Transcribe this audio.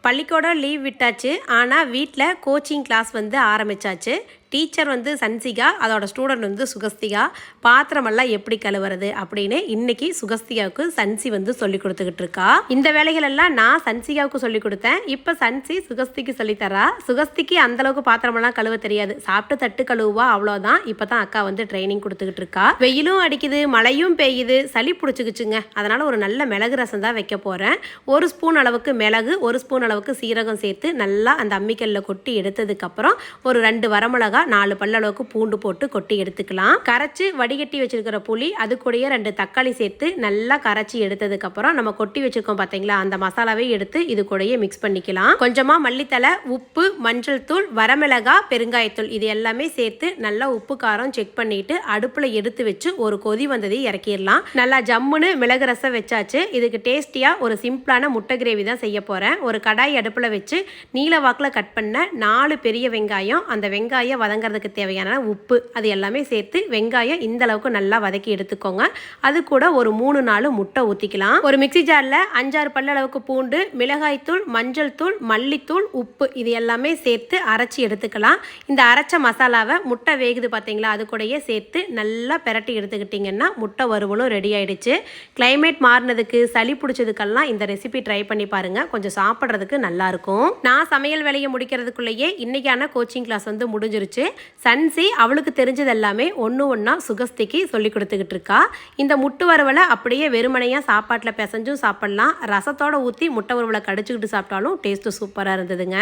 பள்ளிக்கூடம் லீவ் விட்டாச்சு. ஆனால் வீட்டில் கோச்சிங் கிளாஸ் வந்து ஆரம்பித்தாச்சு. டீச்சர் வந்து சன்சிகா, அதோட ஸ்டூடெண்ட் வந்து சுகஸ்திகா. பாத்திரமெல்லாம் எப்படி கழுவுறது அப்படின்னு இன்னைக்கு சுகஸ்திகாவுக்கு சன்சி வந்து சொல்லி கொடுத்துக்கிட்டு இருக்கா. இந்த வேலைகள் எல்லாம் நான் சன்சிகாவுக்கு சொல்லி கொடுத்தேன். இப்போ சன்சி சுகஸ்திக்கு சொல்லித்தரா. சுகஸ்திக்கு அந்தளவுக்கு பாத்திரமெல்லாம் கழுவ தெரியாது. சாப்பிட்டு தட்டு கழுவுவா, அவ்வளோதான். இப்போ தான் அக்கா வந்து ட்ரைனிங் கொடுத்துக்கிட்டு இருக்கா. வெயிலும் அடிக்குது, மழையும் பெய்யுது, சளி பிடிச்சிக்கிச்சுங்க. அதனால் ஒரு நல்ல மிளகு ரசம் தான் வைக்க போகிறேன். 1 ஸ்பூன் அளவுக்கு மிளகு, 1 ஸ்பூன் அளவுக்கு சீரகம் சேர்த்து நல்லா அந்த அம்மிக்கல்ல கொட்டி எடுத்ததுக்கப்புறம் ஒரு 2 வரமிளகா, 4 பல்லளவுக்கு பூண்டு போட்டு கொட்டி எடுத்துக்கலாம். கரைச்சி வடிகட்டி வச்சிருக்கிற புளி, அது கூடயே 2 தக்காளி சேர்த்து நல்லா கரைச்சி எடுத்ததுக்கப்புறம் நம்ம கொட்டி வச்சிருக்கோம் பார்த்தீங்களா, அந்த மசாலாவை எடுத்து இது கூடயே மிக்ஸ் பண்ணிக்கலாம். கொஞ்சமாக மல்லித்தலை, உப்பு, மஞ்சள் தூள், வரமிளகா, பெருங்காயத்தூள் இது எல்லாமே சேர்த்து நல்லா உப்பு காரம் செக் பண்ணிட்டு அடுப்பில் எடுத்து வச்சு ஒரு கொதி வந்ததை இறக்கிடலாம். நல்லா ஜம்முன்னு மிளகு ரசம் வச்சாச்சு. இதுக்கு டேஸ்டியாக ஒரு சிம்பிளான முட்டை கிரேவி தான் செய்ய போகிறேன். ஒரு கடாய் அடுப்பில் வச்சு நீல வாக்கில் கட் பண்ண 4 பெரிய வெங்காயம், அந்த வெங்காயம் வதங்கிறதுக்கு தேவையான உப்பு அது எல்லாமே சேர்த்து வெங்காயம் இந்த அளவுக்கு நல்லா வதக்கி எடுத்துக்கோங்க. அது கூட ஒரு 3-4 முட்டை ஊற்றிக்கலாம். ஒரு மிக்சி ஜாரில் 5-6 பல்லளவுக்கு பூண்டு, மிளகாய்த்தூள், மஞ்சள் தூள், மல்லித்தூள், உப்பு இது எல்லாமே சேர்த்து அரைச்சி எடுத்துக்கலாம். இந்த அரைச்ச மசாலாவை முட்டை வேகுது பார்த்தீங்களா, அது கூடயே சேர்த்து நல்லா பிரட்டி எடுத்துக்கிட்டிங்கன்னா முட்டை வறுவலும் ரெடி ஆயிடுச்சு. கிளைமேட் மாறினதுக்கு, சளி பிடிச்சதுக்கெல்லாம் இந்த ரெசிபி ட்ரை பண்ணி பாருங்கள். கொஞ்சம் சாப்பிட்றதுக்கு நல்லாயிருக்கும். நான் சமையல் வேலையை முடிக்கிறதுக்குள்ளேயே இன்றைக்கான கோச்சிங் கிளாஸ் வந்து முடிஞ்சிருச்சு. சன்சி அவளுக்கு தெரிஞ்சது எல்லாமே ஒன்று ஒன்றா சுகஸ்திக்கு சொல்லி கொடுத்துக்கிட்டு இருக்கா. இந்த முட்டை வறுவலை அப்படியே வெறுமனையாக சாப்பாட்டில் பிசைஞ்சும் சாப்பிட்லாம். ரசத்தோடு ஊற்றி முட்டை வறுவலை கடிச்சிக்கிட்டு சாப்பிட்டாலும் டேஸ்ட்டு சூப்பராக இருந்ததுங்க.